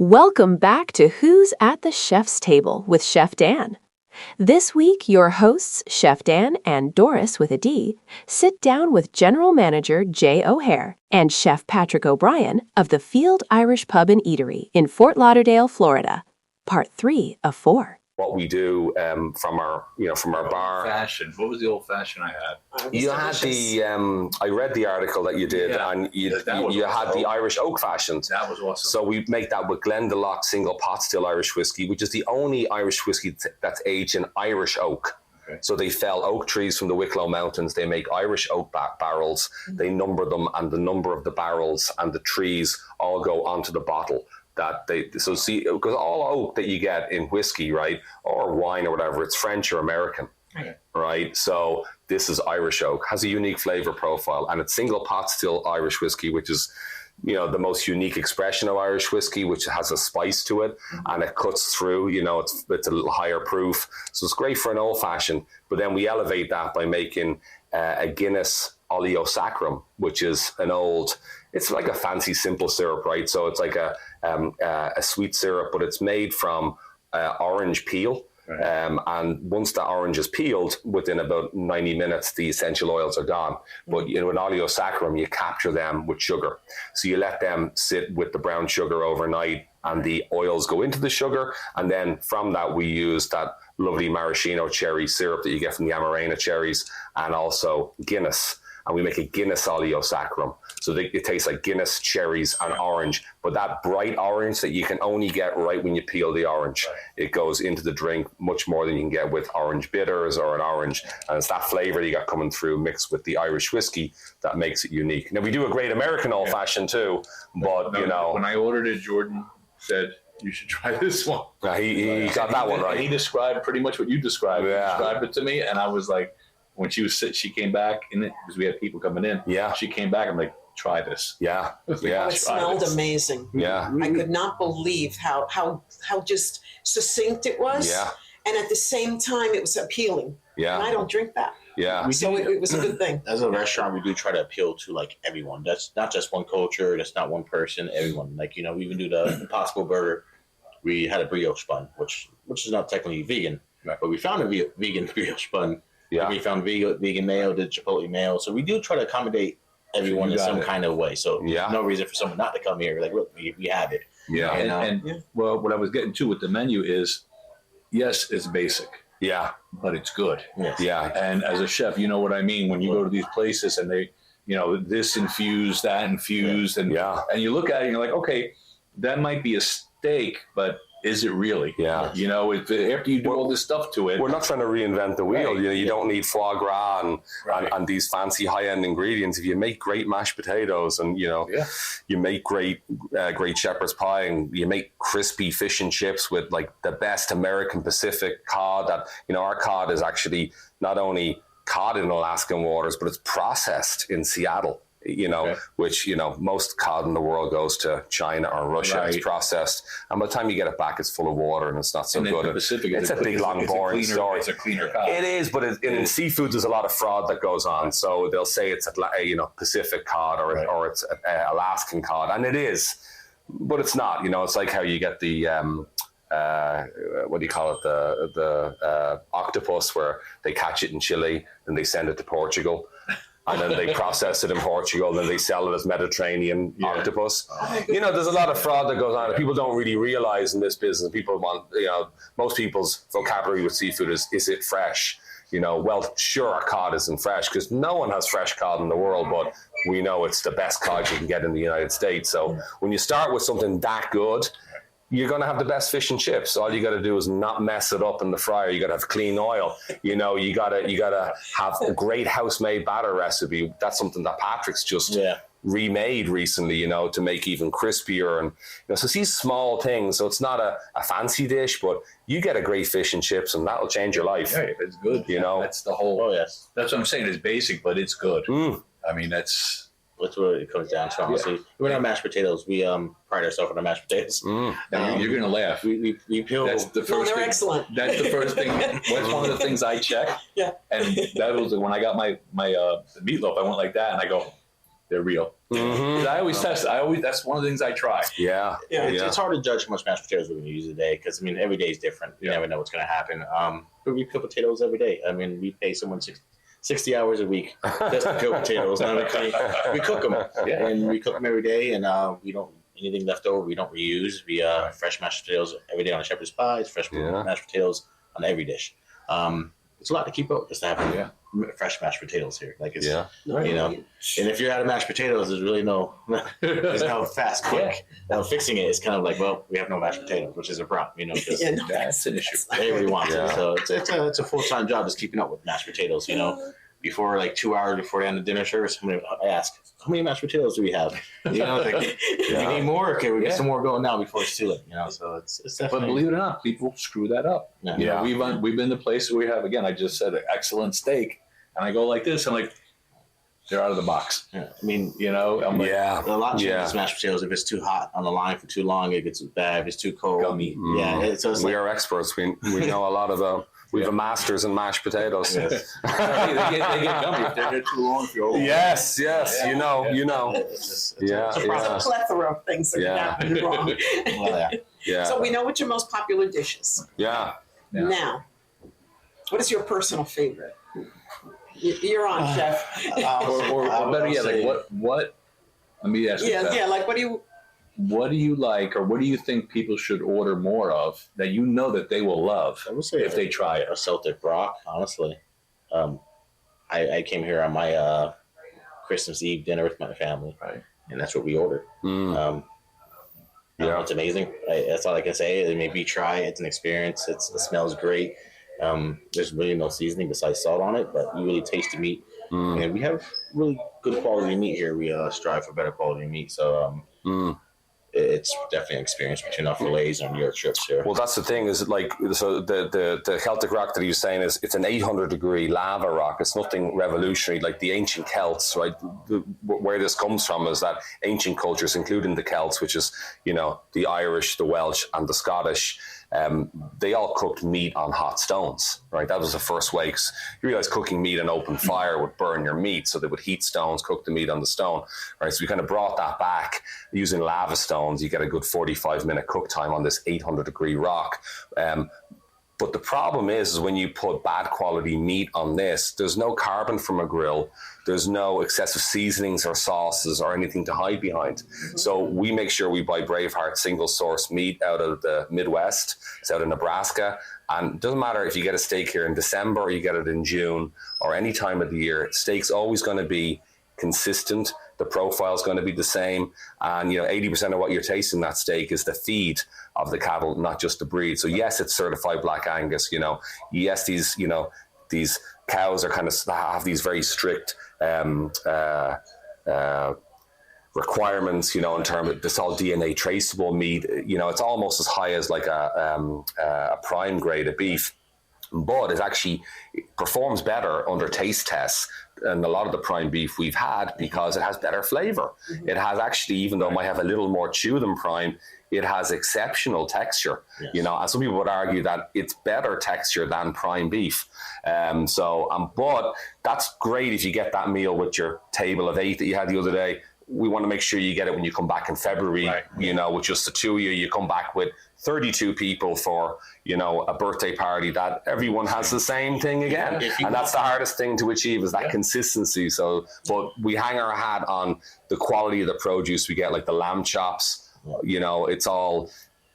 Welcome back to Who's at the Chef's Table with Chef Dan. This week, your hosts, Chef Dan and Doris WithaD, sit down with General Manager Jay O'Hare and Chef Patrick O'Brien of the Field Irish Pub and Eatery in Fort Lauderdale, Florida. Part 3 of 4. What we do from our bar. Fashion. What was the old fashioned I had? You had the. I read the article that you did, and you had the Irish oak fashioned. That was awesome. So we make that with Glendalough single pot still Irish whiskey, which is the only Irish whiskey that's aged in Irish oak. Okay. So they fell oak trees from the Wicklow Mountains. They make Irish oak barrels. Mm-hmm. They number them, and the number of the barrels and the trees all go onto the bottle. Because all oak that you get in whiskey, right, or wine or whatever, it's French or American, right? So this is Irish oak, has a unique flavor profile, and it's single pot still Irish whiskey, which is, the most unique expression of Irish whiskey, which has a spice to it, and it cuts through. It's a little higher proof, so it's great for an old fashioned. But then we elevate that by making a Guinness oleo sacrum, which is it's like a fancy simple syrup, right? So it's like a sweet syrup, but it's made from orange peel. Right. And once the orange is peeled, within about 90 minutes, the essential oils are gone. But in oleo sacrum, you capture them with sugar. So you let them sit with the brown sugar overnight, and the oils go into the sugar. And then from that, we use that lovely maraschino cherry syrup that you get from the Amarena cherries, and also Guinness. And we make a Guinness oleo sacrum. So it tastes like Guinness, cherries, and orange. But that bright orange that you can only get right when you peel the orange, it goes into the drink much more than you can get with orange bitters or an orange. And it's that flavor you got coming through mixed with the Irish whiskey that makes it unique. Now, we do a great American old-fashioned too, but, When I ordered it, Jordan said, you should try this one. He got that one right. He described pretty much what you described. Yeah. He described it to me, and I was like, when she came back in it, because we had people coming in. Yeah. She came back. I'm like, try this. Yeah. Yeah. Oh, it smelled amazing. Yeah. I could not believe how just succinct it was. Yeah. And at the same time, it was appealing. Yeah. And I don't drink that. Yeah. So it was a good thing. As a restaurant, we do try to appeal to like everyone. That's not just one culture. That's not one person. Everyone. Like, we even do the Impossible Burger. We had a brioche bun, which is not technically vegan, right, but we found a vegan brioche bun. Yeah. We found vegan mayo, did chipotle mayo. So we do try to accommodate everyone in some kind of way. So no reason for someone not to come here. Like, look, we have it. Yeah. And well, what I was getting to with the menu is, yes, it's basic. Yeah. But it's good. Yes. Yeah. And as a chef, you know what I mean? When you go to these places and they, this infused, that infused, and you look at it and you're like, okay, that might be a steak, but is it really? Yeah. After you do all this stuff to it. We're not trying to reinvent the wheel. Right. You don't need foie gras and these fancy high-end ingredients. If you make great mashed potatoes and, you make great shepherd's pie, and you make crispy fish and chips with like the best American Pacific cod that, our cod is actually not only caught in Alaskan waters, but it's processed in Seattle. Which, most cod in the world goes to China or Russia. Right. It's processed. And by the time you get it back, it's full of water and it's not so good. The Pacific, it's a big, long, boring story. It's a cleaner cod. It is, but in seafood, there's a lot of fraud that goes on. So they'll say it's, Pacific cod or it's Alaskan cod. And it is, but it's not. It's like how you get the... what do you call it? The octopus, where they catch it in Chile and they send it to Portugal. And then they process it in Portugal, and then they sell it as Mediterranean octopus. There's a lot of fraud that goes on that people don't really realize in this business. People want, most people's vocabulary with seafood is it fresh? Well, sure, our cod isn't fresh because no one has fresh cod in the world, but we know it's the best cod you can get in the United States. So when you start with something that good, you're going to have the best fish and chips. All you got to do is not mess it up in the fryer. You got to have clean oil. You got to have a great house-made batter recipe. That's something that Patrick's just remade recently, to make even crispier. And so it's these small things. So it's not a fancy dish, but you get a great fish and chips, and that'll change your life. Yeah, it's good. That's the whole. Oh yes, that's what I'm saying. It's basic, but it's good. I mean, that's what it comes down to. Honestly, we're not mashed potatoes. We pride ourselves on our mashed potatoes. Now, you're gonna laugh. We peel. That's the first. No, they're thing. Excellent. That's the first thing. That's one of the things I check. Yeah. And that was when I got my meatloaf. I went like that, and I go, they're real. Mm-hmm. I always test. That's one of the things I try. Yeah. It's hard to judge how much mashed potatoes we're going to use a day because, I mean, every day is different. You never know what's going to happen. But we cook potatoes every day. I mean, we pay someone 60 hours a week just to cook potatoes. We cook them, and we cook them every day, and we don't anything left over. We don't reuse. We fresh mashed potatoes every day on a shepherd's pie. It's fresh mashed potatoes on every dish. It's a lot to keep up just to have fresh mashed potatoes here. Like it's you know, and if you're out of mashed potatoes, there's really there's no fast quick. Now fixing it is kind of like, well, we have no mashed potatoes, which is a problem, you know. That's an issue. Everybody wants it, so it's a full-time job just keeping up with mashed potatoes. You know, before like 2 hours before the end of dinner service, I ask, how many mashed potatoes do we have? You know, like, we need more. Okay, we get some more going now before it's too late. You know, so it's definitely. But believe it or not, people screw that up. Yeah. You know, we've been to places where we have, again, I just said an excellent steak, and I go like this, I'm like, they're out of the box. Yeah. I mean, you know, I'm like, a lot changes mashed potatoes. If it's too hot on the line for too long, it gets bad. If it's too cold, gummy. Yeah, We are experts. We know a lot of we have a masters in mashed potatoes. they get gummy if they're too long. If you're Yes. You know. It's a plethora of things that can happen wrong. So we know what your most popular dish is. Yeah. Now, what is your personal favorite? You're on, chef. Or better yet, like what? Let me ask you. Like what do you? What do you like, or what do you think people should order more of that you know that they will love if they try it? A Celtic brock, honestly. I came here on my Christmas Eve dinner with my family, and that's what we ordered. It's amazing. That's all I can say. Maybe try it. It's an experience. It smells great. There's really no seasoning besides salt on it, but you really taste the meat. And we have really good quality meat here. We strive for better quality meat. So it's definitely an experience between our fillets and New York strips here. Well, that's the thing is like, so the Celtic rock that he was saying is it's an 800-degree lava rock. It's nothing revolutionary like the ancient Celts, right? Where this comes from is that ancient cultures, including the Celts, which is, you know, the Irish, the Welsh, and the Scottish, they all cooked meat on hot stones, right? That was the first way, because you realize cooking meat on open fire would burn your meat, so they would heat stones, cook the meat on the stone, right? So we kind of brought that back using lava stones. You get a good 45-minute cook time on this 800-degree rock. But the problem is when you put bad quality meat on this, there's no carbon from a grill. There's no excessive seasonings or sauces or anything to hide behind. So we make sure we buy Braveheart single source meat out of the Midwest. It's out of Nebraska. And it doesn't matter if you get a steak here in December or you get it in June or any time of the year, steak's always going to be consistent. The profile is going to be the same. And, you know, 80% of what you're tasting that steak is the feed of the cattle, not just the breed. So yes, it's certified Black Angus, you know. Yes, these cows are kind of have these very strict requirements, you know, in terms of this all DNA traceable meat. You know, it's almost as high as like a prime grade of beef, but it actually performs better under taste tests and a lot of the prime beef we've had because it has better flavor. It has actually, even though it might have a little more chew than prime, it has exceptional texture. You know, and some people would argue that it's better texture than prime beef. But that's great if you get that meal with your table of 8 that you had the other day. We want to make sure you get it when you come back in February, you know, with just the two of you. You come back with 32 people for, you know, a birthday party that everyone has the same thing again. And that's the hardest thing to achieve is that consistency. So, but we hang our hat on the quality of the produce we get, like the lamb chops. You know, it's all,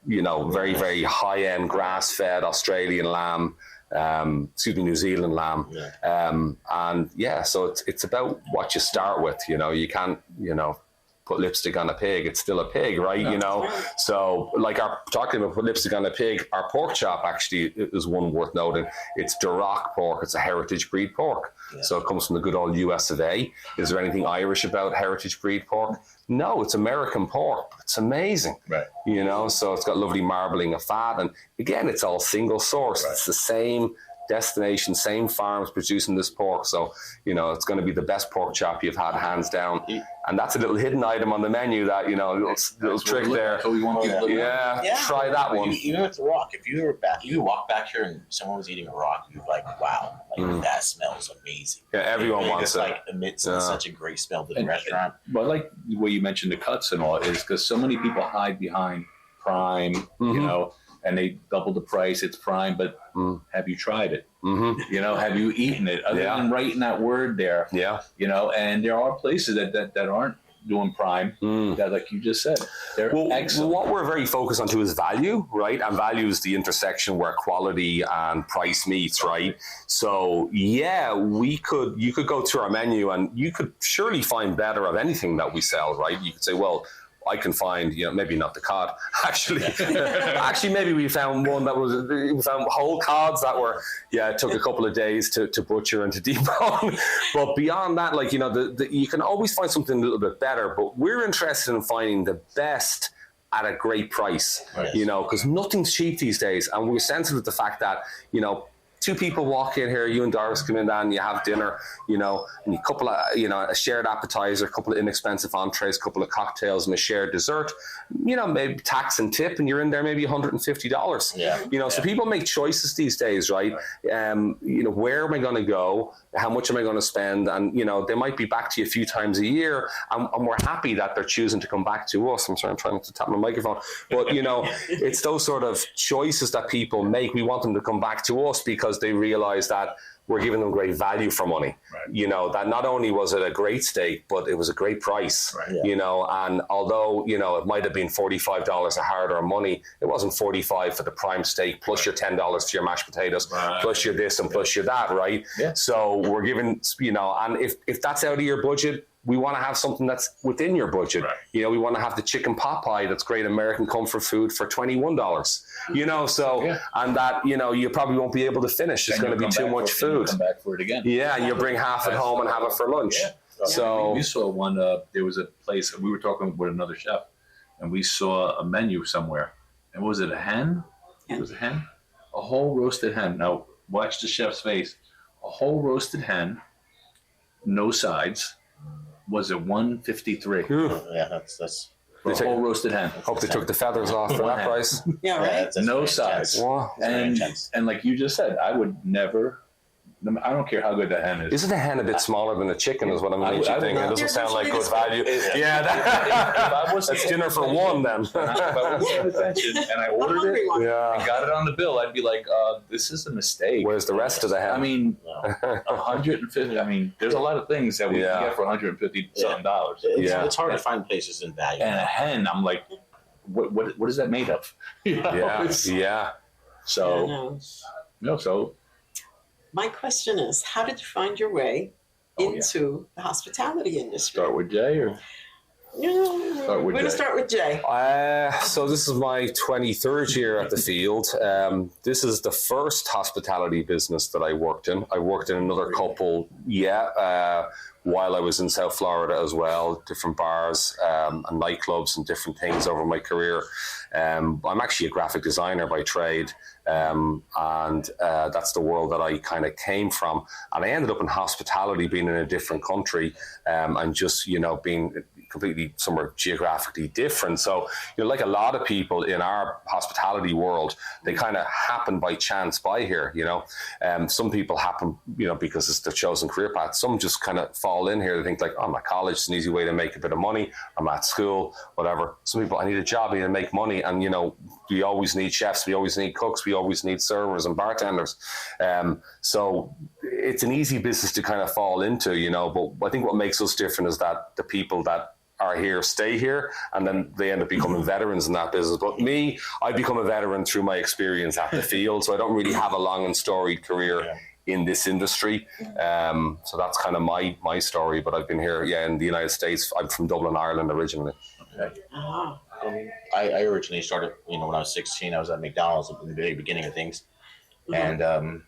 you know, very, very high-end grass-fed Australian lamb. New Zealand lamb. So it's about what you start with. You know, you can't, you know, put lipstick on a pig. It's still a pig, right? You know, so like talking about put lipstick on a pig, our pork chop actually is one worth noting. It's Duroc pork. It's a heritage breed pork. So it comes from the good old US of A. Is there anything Irish about heritage breed pork? No, it's American pork. It's amazing. You know, so it's got lovely marbling of fat. And again, it's all single source. It's the same destination, same farms producing this pork. So, you know, it's going to be the best pork chop you've had, hands down. And that's a little hidden item on the menu that, you know, little trick there. Try that one. Even with the rock, if you walk back here and someone was eating a rock, you'd be like, wow, Like that smells amazing. Yeah, everyone wants it. Like emits such a great smell to the restaurant. But like the way you mentioned the cuts and all is because so many people hide behind prime, you know, and they double the price. It's prime, but have you tried it? You know, have you eaten it? Other than writing that word there, you know, and there are places that aren't doing prime that, like you just said, they're excellent. What we're very focused on too is value, right? And value is the intersection where quality and price meets, right? So yeah, you could go through our menu and you could surely find better of anything that we sell, right? You could say, well, I can find, you know, maybe not the cod. Actually, maybe we found one that we found whole cods that were, it took a couple of days to butcher and to debone. But beyond that, like, you know, you can always find something a little bit better. But we're interested in finding the best at a great price, you know, because nothing's cheap these days. And we're sensitive to the fact that, you know, two people walk in here, you and Doris come in, and you have dinner, you know, and a couple of, you know, a shared appetizer, a couple of inexpensive entrees, a couple of cocktails, and a shared dessert, you know, maybe tax and tip, and you're in there maybe $150. You know, so people make choices these days, right? You know, where am I going to go? How much am I going to spend? And, you know, they might be back to you a few times a year, and we're happy that they're choosing to come back to us. I'm sorry, I'm trying to tap my microphone. But, you know, it's those sort of choices that people make. We want them to come back to us because they realize that we're giving them great value for money. You know, that not only was it a great steak, but it was a great price, you know, and although, you know, it might have been $45 a hard-earned money, it wasn't $45 for the prime steak, plus your $10 for your mashed potatoes, plus your this and plus your that, right? So we're giving, you know, and if that's out of your budget, we want to have something that's within your budget. You know, we want to have the chicken pot pie that's great American comfort food for $21. You know, so, and that, you know, you probably won't be able to finish. It's going to be too much food. Come back for it again. Yeah, and you'll bring half at home and have it for lunch. So we saw one, there was a place, we were talking with another chef, and we saw a menu somewhere. And was it a hen? It was a hen? A whole roasted hen. Now, watch the chef's face. A whole roasted hen, no sides. Was it $153? Yeah, that's a whole roasted hen. Hope they took the feathers off for that price. Yeah, right. No size. And like you just said, I would never. I don't care how good the hen is. Isn't the hen a bit smaller than the chicken? Is what I'm thinking. It doesn't sound like good value. That's dinner for one then. If I was paying attention and I ordered it and got it on the bill, I'd be like, this is a mistake. Where's the rest of the hen? I mean, 150. I mean, there's a lot of things that we can get for $150 something. It's hard to find places in value. And a hen, I'm like, what is that made of? You know, So. My question is, how did you find your way into the hospitality industry? Start with Jay, or we're going to start with Jay. So this is my 23rd year at the field. This is the first hospitality business that I worked in. I worked in another couple, while I was in South Florida as well, different bars and nightclubs and different things over my career. I'm actually a graphic designer by trade, and that's the world that I kind of came from. And I ended up in hospitality, being in a different country, and just, you know, being completely somewhere geographically different. So, you know, like a lot of people in our hospitality world, they kind of happen by chance by here, you know. Some people happen, you know, because it's their chosen career path. Some just kind of fall in here. They think like, oh, I'm at college, it's an easy way to make a bit of money. I'm at school, whatever. Some people, I need a job, I need to make money. And, you know, we always need chefs, we always need cooks, we always need servers and bartenders. So it's an easy business to kind of fall into, you know, but I think what makes us different is that the people that are here stay here, and then they end up becoming veterans in that business. But me, I become a veteran through my experience at the field, so I don't really have a long and storied career in this industry. So that's kind of my story, but I've been here in the United States. I'm from Dublin, Ireland originally. I originally started, you know, when I was 16, I was at McDonald's in the very beginning of things, and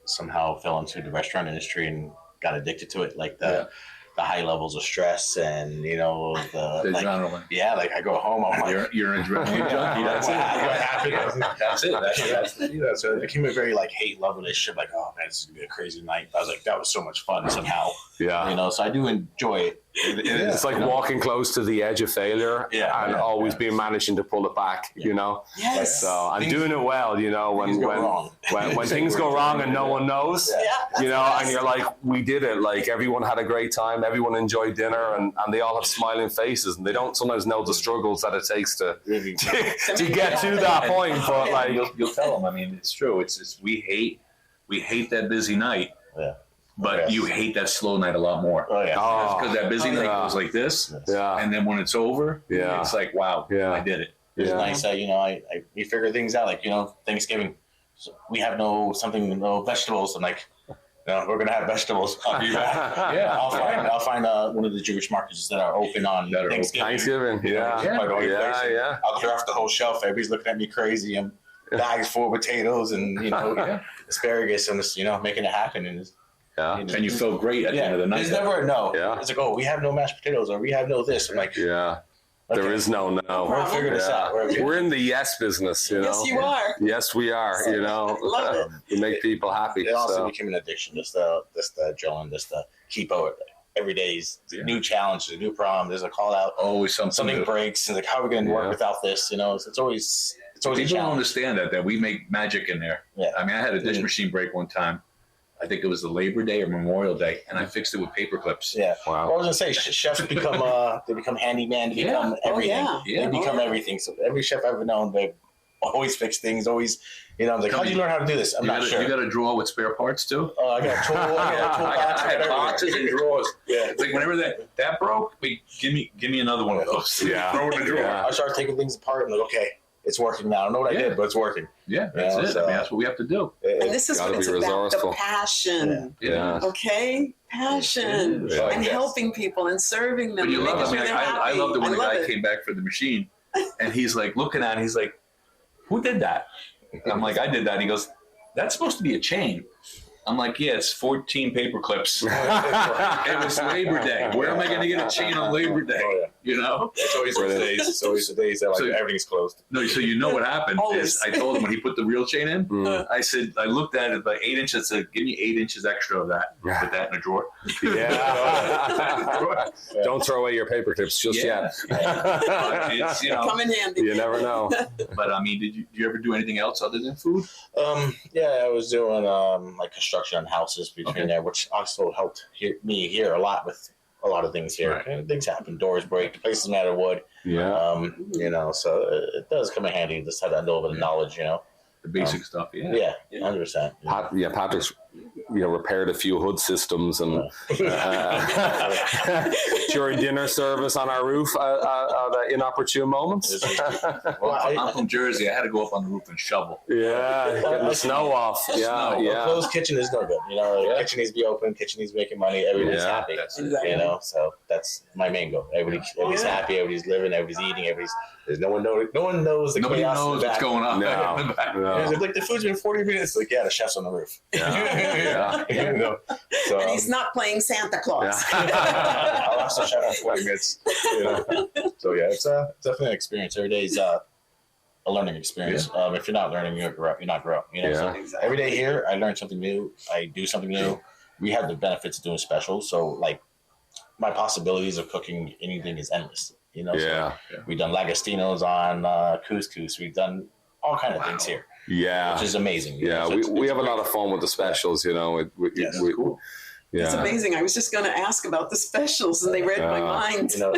somehow fell into the restaurant industry and got addicted to it, like the high levels of stress and, you know, the adrenaline. Like I go home, I'm like, you're an adrenaline junkie. That's it. That's it. So it became a very like hate-love relationship. Like, oh man, this is gonna be a crazy night. I was like, that was so much fun somehow. You know, so I do enjoy it. It's like walking close to the edge of failure and always being managing to pull it back, you know? Yes. So I'm doing it well, you know, when things go wrong and no one knows, you know, and you're like, we did it. Like everyone had a great time. Everyone enjoyed dinner and they all have smiling faces and they don't sometimes know the struggles that it takes to get to that point. But like, you'll tell them, I mean, it's true. It's we hate that busy night. Yeah. But you hate that slow night a lot more. Oh, yeah. Because that busy night goes like this. Yeah. And then when it's over, it's like, wow, I did it. It's nice that, you know, we figure things out. Like, you know, Thanksgiving, so we have no vegetables. I'm like, no, we're going to have vegetables. I'll be back. I'll find one of the Jewish markets that are open on Thanksgiving. Yeah. I'll clear off the whole shelf. Everybody's looking at me crazy. I'm bags full of potatoes and, you know, asparagus and just, you know, making it happen. And and you feel great at the end of the night. There's never a no. Yeah. It's like, oh, we have no mashed potatoes or we have no this. I'm like, there is no. We'll figure this out. We're in the yes business, you know. Yes, you are. Yes, we are. You know, love it. We make people happy. It also became an addiction. Just the drilling, just the keep out. Every day is a new challenge, a new problem. There's a call out. Always something breaks, and like, how are we going to work without this? You know, it's always people don't understand that we make magic in there. Yeah. I mean, I had a dish machine break one time. I think it was the Labor Day or Memorial Day, and I fixed it with paper clips. Yeah. Wow. Well, I was gonna say, chefs become handyman, they become everything. They become everything. So every chef I've ever known, they always fix things. Always, you know, I'm like, how'd you learn how to do this? I'm not sure. You got a drawer with spare parts too? Oh, I got a tool. I had boxes and drawers. Yeah. It's like whenever that broke, give me another one of those. Yeah. Throw it in the drawer. I started taking things apart and like, okay, it's working now. I don't know what I did, but it's working. Yeah, that's it. I mean, that's what we have to do. And this is what it's about, the passion. Yeah. Okay? Passion. And helping people and serving them. But you love it. I mean, I loved it when the guy came back for the machine and he's like looking at it, he's like, who did that? I'm like, I did that. And he goes, that's supposed to be a chain. I'm like, yeah, it's 14 paper clips. It was Labor Day. Where am I going to get a chain on Labor Day? Oh, yeah. You know? It's always the days. It's always the days that like everything's closed. No, so you know what happened is I told him when he put the real chain in, I said, I looked at it about 8 inches. I said, give me 8 inches extra of that. Put that in a drawer. Yeah. Don't throw away your paper clips just yet. It's, you know, come in handy. You never know. But I mean, did you ever do anything else other than food? Yeah, I was doing like construction on houses between there, which also helped me here a lot with a lot of things here. And things happen, doors break, the place is made of wood. Yeah. You know, so it does come in handy to just have that little bit of knowledge, you know. The basic stuff, 100%. Patrick's, repaired a few hood systems and during dinner service on our roof at inopportune moments. Well, I'm from Jersey. I had to go up on the roof and shovel. Yeah, getting the snow off. Yeah. A closed kitchen is no good. You know, the kitchen needs to be open. Kitchen needs to be making money. Everybody's happy. You know, so that's my main goal. Everybody's happy. Everybody's living. Everybody's eating. No one knows the Nobody chaos knows what's going on. No. Like the food's been 40 minutes. Like, the chef's on the roof. You know, so, and he's not playing Santa Claus. I'll ask the chef for 20 minutes. You know? So it's definitely an experience. Every day is a learning experience. If you're not learning, you're not grow up. You know, so every day here, I learn something new. I do something new. We have the benefits of doing specials, so like my possibilities of cooking anything is endless. You know, so we've done Lagastinos on couscous. We've done all kinds of things here. Yeah, which is amazing. Yeah, so we have a lot of fun with the specials. You know, cool. Yeah, it's amazing. I was just going to ask about the specials, and they read my mind. You know,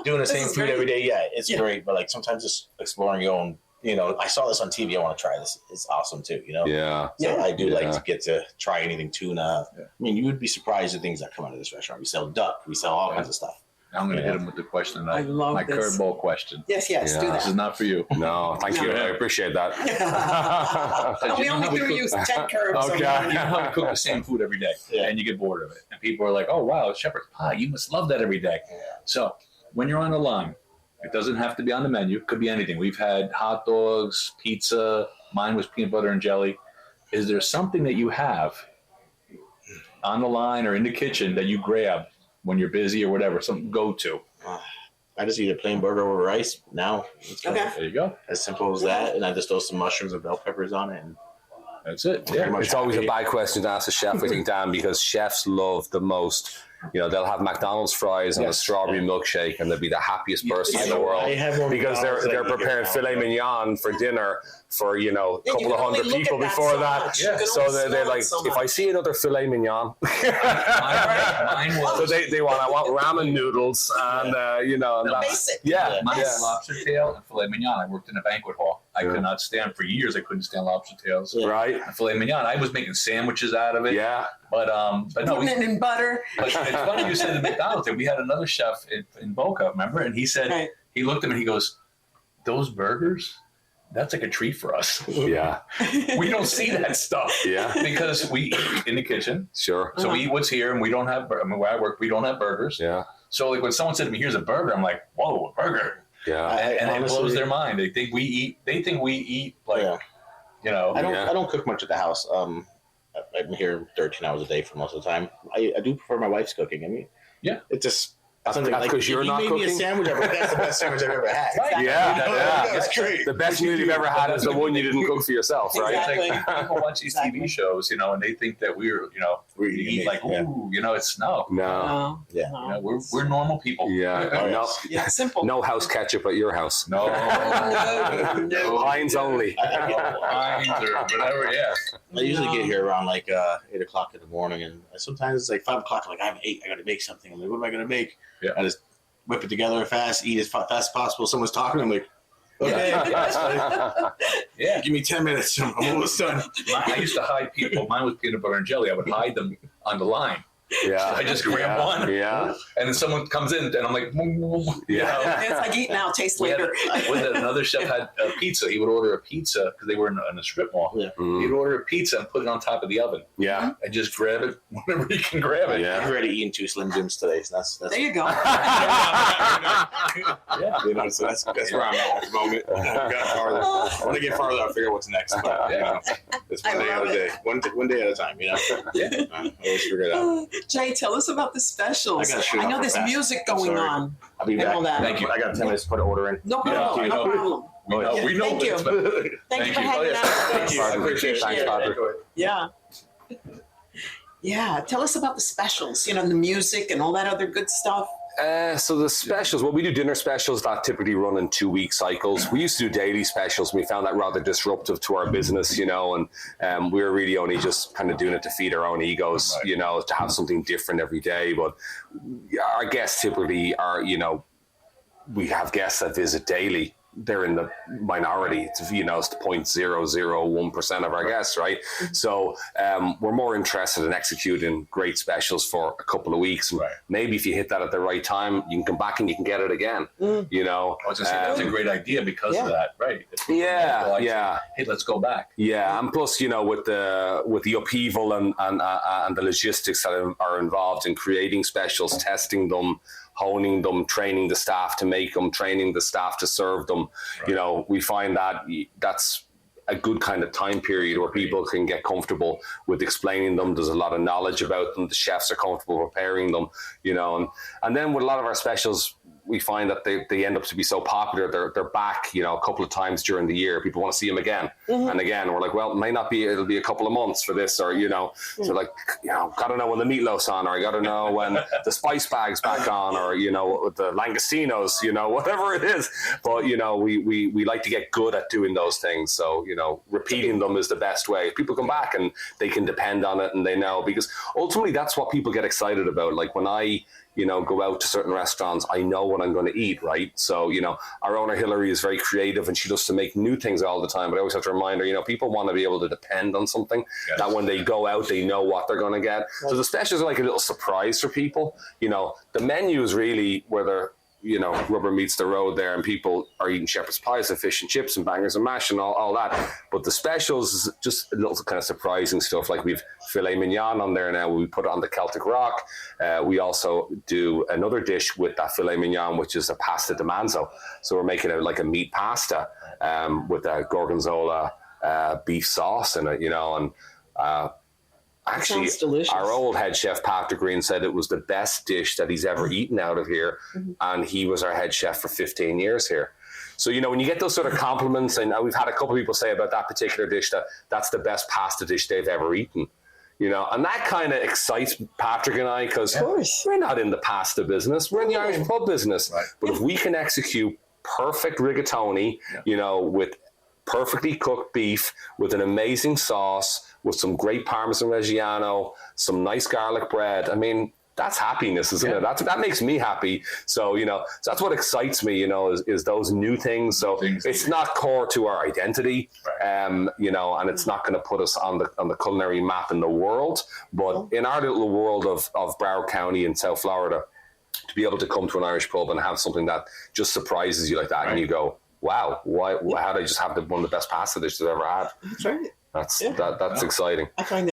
doing the same food every day. Yeah, it's great, but like sometimes just exploring your own. You know, I saw this on TV. I want to try this. It's awesome too. You know. Yeah. So I do like to get to try anything tuna. I mean, you would be surprised at things that come out of this restaurant. We sell duck. We sell all kinds of stuff. I'm going to hit him with the question. I love my curveball question. Yes, do that. This is not for you. No, thank you. I appreciate that. We only threw you 10 curves. Okay. You want to cook the same food every day, and you get bored of it. And people are like, oh, wow, shepherd's pie. You must love that every day. Yeah. So when you're on the line, it doesn't have to be on the menu. It could be anything. We've had hot dogs, pizza. Mine was peanut butter and jelly. Is there something that you have on the line or in the kitchen that you grab when you're busy or whatever, something go-to? I just eat a plain burger with rice now. There you go. As simple as that. And I just throw some mushrooms and bell peppers on it. And that's it. It's always a bad question to ask a chef, I think, Dan, because chefs love the most they'll have McDonald's fries and a strawberry milkshake, and they'll be the happiest person in the world because they're prepared filet mignon for dinner for a couple of hundred people before that. So they're like, if I see another filet mignon, mine was. so they want ramen noodles and basic. Mine was lobster tail and filet mignon. I worked in a banquet hall. I could not stand for years. I couldn't stand lobster tails. Right. And filet mignon. I was making sandwiches out of it. Yeah. But no. Putting it in butter. But it's funny you said the McDonald's thing. We had another chef in Boca, remember? And he said, he looked at me and he goes, "Those burgers, that's like a treat for us." Yeah. We don't see that stuff. Yeah. Because we eat in the kitchen. Sure. So we eat what's here, and we don't have, where I work, we don't have burgers. Yeah. So like when someone said to me, "Here's a burger," I'm like, "Whoa, a burger." Yeah. And honestly, it blows their mind. They think we eat like, I don't cook much at the house. I'm here 13 hours a day for most of the time. I do prefer my wife's cooking. I mean, it just something like because you're not made cooking. Me a sandwich. That's the best sandwich I've ever had. Yeah, That's great. The best meal you've ever had is the one you didn't cook for yourself, right? Exactly. It's like people watch these TV shows, and they think that we eat like, ooh, it's no. We're normal people. Yeah, simple. No house ketchup at your house. No, Heinz only. Heinz or whatever. Yeah. I usually get here around like 8 o'clock in the morning, and sometimes it's like 5 o'clock. Like I have 8. I got to make something. I'm like, what am I going to make? Yeah. I just whip it together fast, eat as fast as possible. Someone's talking. I'm like, okay, give me 10 minutes. I'm almost done. I used to hide people. Mine was peanut butter and jelly. I would hide them on the line. Yeah. I just grab one. Yeah. And then someone comes in, and I'm like, It's like eat now, taste later. Another chef had a pizza. He would order a pizza because they were in a strip mall. Yeah. He'd order a pizza and put it on top of the oven. Yeah. And just grab it whenever you can grab it. Yeah. I've already eaten 2 Slim Jims today, so that's There you go. so that's where I'm at the moment. I want to get farther. I'll figure out what's next. But, it's one day at a day. One day at a time, Yeah. I always figure it out. Jay, tell us about the specials. I know there's music going on. I'll be back. All that. Thank you. I got 10 minutes to put an order in. No problem. No problem. We know. Thank you. Thank you for hanging out with us. I appreciate it. Thanks, Patrick. Yeah. Yeah. Tell us about the specials, the music and all that other good stuff. So the specials, we do dinner specials that typically run in 2-week cycles. We used to do daily specials, and we found that rather disruptive to our business, and we were really only just kind of doing it to feed our own egos, to have something different every day. But our guests typically are, we have guests that visit daily. They're in the minority. It's 0.001% of our guests, right? So we're more interested in executing great specials for a couple of weeks. And maybe if you hit that at the right time, you can come back and you can get it again. I was going to say, that's a great idea because of that, right? Hey, let's go back. Yeah, and plus, with the upheaval and the logistics that are involved in creating specials, testing them, honing them, training the staff to make them, training the staff to serve them. We find that that's a good kind of time period where people can get comfortable with explaining them. There's a lot of knowledge about them. The chefs are comfortable preparing them, and then with a lot of our specials, we find that they end up to be so popular. They're back, a couple of times during the year. People want to see them again and again. We're like, well, it may not be. It'll be a couple of months for this, or So like, got to know when the meatloaf's on, or I got to know when the spice bag's back on, or the langostinos, whatever it is. But we like to get good at doing those things. So repeating them is the best way. If people come back and they can depend on it, and they know, because ultimately that's what people get excited about. Like when I go out to certain restaurants, I know what I'm going to eat, right? So, our owner, Hillary, is very creative, and she loves to make new things all the time. But I always have to remind her, people want to be able to depend on something, that when they go out, they know what they're going to get. So the specials are like a little surprise for people. The menu is really where they're, rubber meets the road there, and people are eating shepherd's pies and fish and chips and bangers and mash and all that. But the specials is just a little kind of surprising stuff. Like we've filet mignon on there now. We put it on the Celtic rock. We also do another dish with that filet mignon, which is a pasta di manzo. So we're making it like a meat pasta with a gorgonzola beef sauce in it, and actually, our old head chef, Patrick Green, said it was the best dish that he's ever eaten out of here. And he was our head chef for 15 years here. So, when you get those sort of compliments, and we've had a couple of people say about that particular dish that that's the best pasta dish they've ever eaten, and that kind of excites Patrick and I, because we're not in the pasta business, we're in the Irish pub business. Right. But if we can execute perfect rigatoni, with perfectly cooked beef, with an amazing sauce, with some great Parmesan Reggiano, some nice garlic bread, I mean, that's happiness, isn't it? That makes me happy. So, so that's what excites me, is those new things. So it's not core to our identity, and it's not going to put us on the culinary map in the world. But in our little world of Broward County in South Florida, to be able to come to an Irish pub and have something that just surprises you like that, and you go, wow, how did I just have one of the best pasta dishes I've ever had? That's right. That's exciting. I find